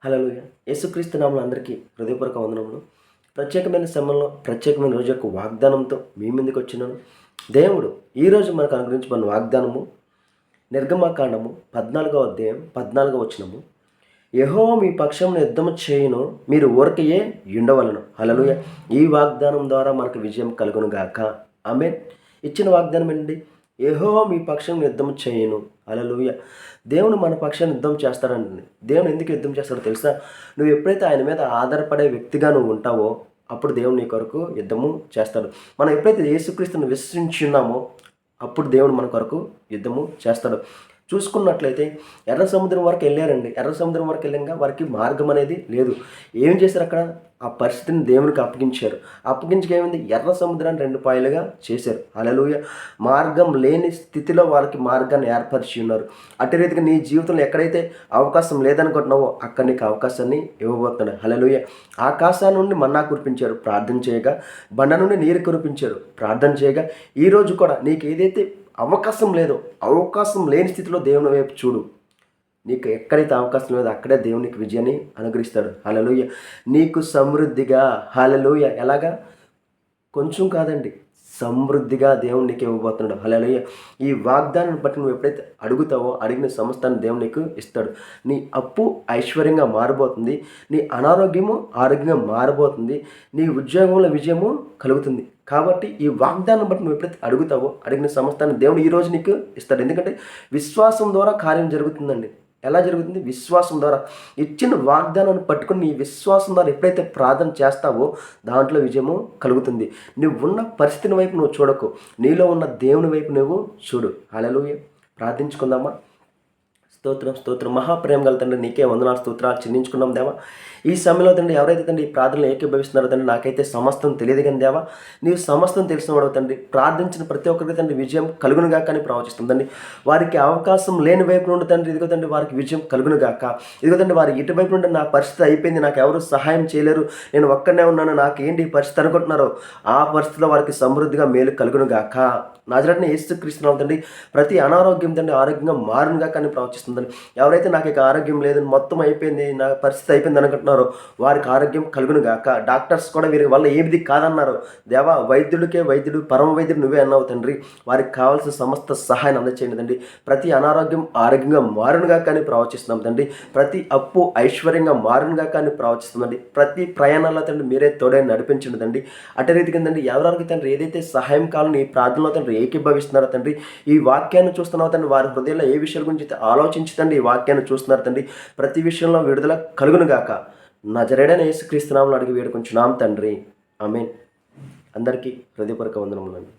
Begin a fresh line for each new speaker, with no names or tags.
హల్లెలూయా. యేసుక్రీస్తు నామములో అందరికీ హృదయపూర్వక వందనములు. ప్రత్యేకమైన సమయంలో ప్రత్యేకమైన రోజు యొక్క వాగ్దానంతో మీ ముందుకు వచ్చినాను. దేవుడు ఈరోజు మనకు అనుగ్రహించిన వాగ్దానము నిర్గమకాండము 14వ అధ్యాయం 14వ వచనము. యెహోవా మీ పక్షమున యుద్ధము చేయును, మీరు ఊరకయే ఉండవలెను. హల్లెలూయా. ఈ వాగ్దానం ద్వారా మనకు విజయం కలుగును గాక. ఆమేన్. ఇచ్చిన వాగ్దానం ఏంటి? యెహోవా మీ పక్షం యుద్ధం చేయను. హల్లెలూయా. దేవుడు మన పక్షాన్ని యుద్ధం చేస్తాడండి. దేవుడు ఎందుకు యుద్ధం చేస్తాడో తెలుసా? నువ్వు ఎప్పుడైతే ఆయన మీద ఆధారపడే వ్యక్తిగా నువ్వు ఉంటావో అప్పుడు దేవుడు నీ కొరకు యుద్ధము చేస్తాడు. మనం ఎప్పుడైతే యేసుక్రీస్తుని విశ్వసించున్నామో అప్పుడు దేవుడు మన కొరకు యుద్ధము చేస్తాడు. చూసుకున్నట్లయితే ఎర్ర సముద్రం వరకు వెళ్ళారండి. ఎర్ర సముద్రం వరకు వెళ్ళాక వారికి మార్గం అనేది లేదు. ఏం చేశారు అక్కడ? ఆ పరిస్థితిని దేవునికి అప్పగించారు. అప్పగించక ఏమైంది? ఎర్ర సముద్రాన్ని 2 పాయలుగా చేశారు. హల్లెలూయా. మార్గం లేని స్థితిలో వాళ్ళకి మార్గాన్ని ఏర్పరిచి ఉన్నారు. అటు రీతిగా నీ జీవితంలో ఎక్కడైతే అవకాశం లేదనుకుంటున్నావో అక్కడ నీకు అవకాశాన్ని ఇవ్వబోతున్నాడు. హల్లెలూయా. ఆకాశం నుండి మన్నా కురిపించారు, ప్రార్థన చేయగా. బండ నుండి నీరు కురిపించారు, ప్రార్థన చేయగా. ఈరోజు కూడా నీకు ఏదైతే అవకాశం లేదో, అవకాశం లేని స్థితిలో దేవుని వైపు చూడు. నీకు ఎక్కడైతే అవకాశం లేదో అక్కడే దేవునికి విజయాన్ని అనుగ్రహిస్తాడు. హల్లెలూయా. నీకు సమృద్ధిగా, హల్లెలూయా, ఎలాగా? కొంచెం కాదండి, సమృద్ధిగా దేవుడు నీకు ఇవ్వబోతున్నాడు. హల్లెలూయా. ఈ వాగ్దానాన్ని బట్టి నువ్వు ఎప్పుడైతే అడుగుతావో అడిగిన సమస్తాన్ని దేవుడు నీకు ఇస్తాడు. నీ అప్పు ఐశ్వర్యంగా మారబోతుంది. నీ అనారోగ్యము ఆరోగ్యంగా మారబోతుంది. నీ ఉద్యోగంలో విజయము కలుగుతుంది. కాబట్టి ఈ వాగ్దానం బట్టి నువ్వు ఎప్పుడైతే అడుగుతావో అడిగిన సమస్తాన్ని దేవుడు ఈరోజు నీకు ఇస్తాడు. ఎందుకంటే విశ్వాసం ద్వారా కార్యం జరుగుతుందండి. ఎలా జరుగుతుంది? విశ్వాసం ద్వారా. ఇచ్చిన వాగ్దానాన్ని పట్టుకుని నీ విశ్వాసం ద్వారా ఎప్పుడైతే ప్రార్థన చేస్తావో దాంట్లో విజయము కలుగుతుంది. నువ్వు ఉన్న పరిస్థితిని వైపు నువ్వు చూడకు, నీలో ఉన్న దేవుని వైపు నువ్వు చూడు. హల్లెలూయా. ప్రార్థించుకుందామా? స్తోత్రం స్తోత్రం. మహాప్రేమ గల తండ్రి, నీకే వందనాలు స్తోత్రాలు చెల్లించుకున్నాం దేవా. ఈ సమయంలో తండ్రి ఎవరైతే తండ్రి ఈ ప్రార్థనలు ఏకీభవిస్తున్నారో తండ్రి, నాకైతే సమస్తం తెలియదు కానీ దేవా, నీవు సమస్తం తెలిసిన వాడు తండ్రి. ప్రార్థించిన ప్రతి ఒక్కరికి తండ్రి విజయం కలుగునుగా కానీ ప్రవచిస్తుందండి. వారికి అవకాశం లేని వైపు నుండి తండ్రి ఇదిగో తండ్రి వారికి విజయం కలుగునుగాక. ఇదిగో తండ్రి వారి ఇటువైపు నుండి నా పరిస్థితి అయిపోయింది, నాకు ఎవరు సహాయం చేయలేరు, నేను ఒక్కనే ఉన్నాను, నాకేంటి పరిస్థితి అనుకుంటున్నారో ఆ పరిస్థితిలో వారికి సమృద్ధిగా మేలు కలుగునుగాక. నజరేయుడైన యేసుక్రీస్తు తండ్రి ప్రతి అనారోగ్యం తండ్రి ఆరోగ్యంగా మారునుగా కానీ ప్రవచిస్తుందని. ఎవరైతే నాకు ఇక ఆరోగ్యం లేదు, మొత్తం అయిపోయింది, నా పరిస్థితి అయిపోయింది అనుకుంటున్నారో వారికి ఆరోగ్యం కలుగును గాక. డాక్టర్స్ కూడా వీరి వల్ల ఏది కాదన్నారు దేవా. వైద్యుడికే వైద్యుడు, పరమ వైద్యుడు నువ్వే అన్నావు తండ్రి. వారికి కావాల్సిన సమస్త సహాయాన్ని అందచేయండి తండ్రి. ప్రతి అనారోగ్యం ఆరోగ్యంగా మారునుగా కానీ ప్రవచిస్తున్నాం తండ్రి. ప్రతి అప్పు ఐశ్వర్యంగా మారునుగా కానీ ప్రవచిస్తుందండి. ప్రతి ప్రయాణాల్లో తండ్రి మీరే తోడే నడిపించండి తండ్రి. అటు రీతిగా తండ్రి ఎవరికి తండ్రి ఏదైతే సహాయం కావాలని ఈ ప్రార్థనలో తండ్రి ఏకీభవిస్తున్నారో తండ్రి, ఈ వాక్యాన్ని చూస్తున్నావు తండ్రి, వారి హృదయంలో ఏ విషయాల గురించి ఆలోచించండి. ఈ వాక్యాన్ని చూస్తున్నారు తండ్రి. ప్రతి విషయంలో విడుదల కలుగును గాక. నజరేయుడైన యేసుక్రీస్తు నామములో అడిగి వేడుకొంచున్నాం తండ్రి. ఆమేన్. అందరికీ హృదయపూర్వక వందనములండి.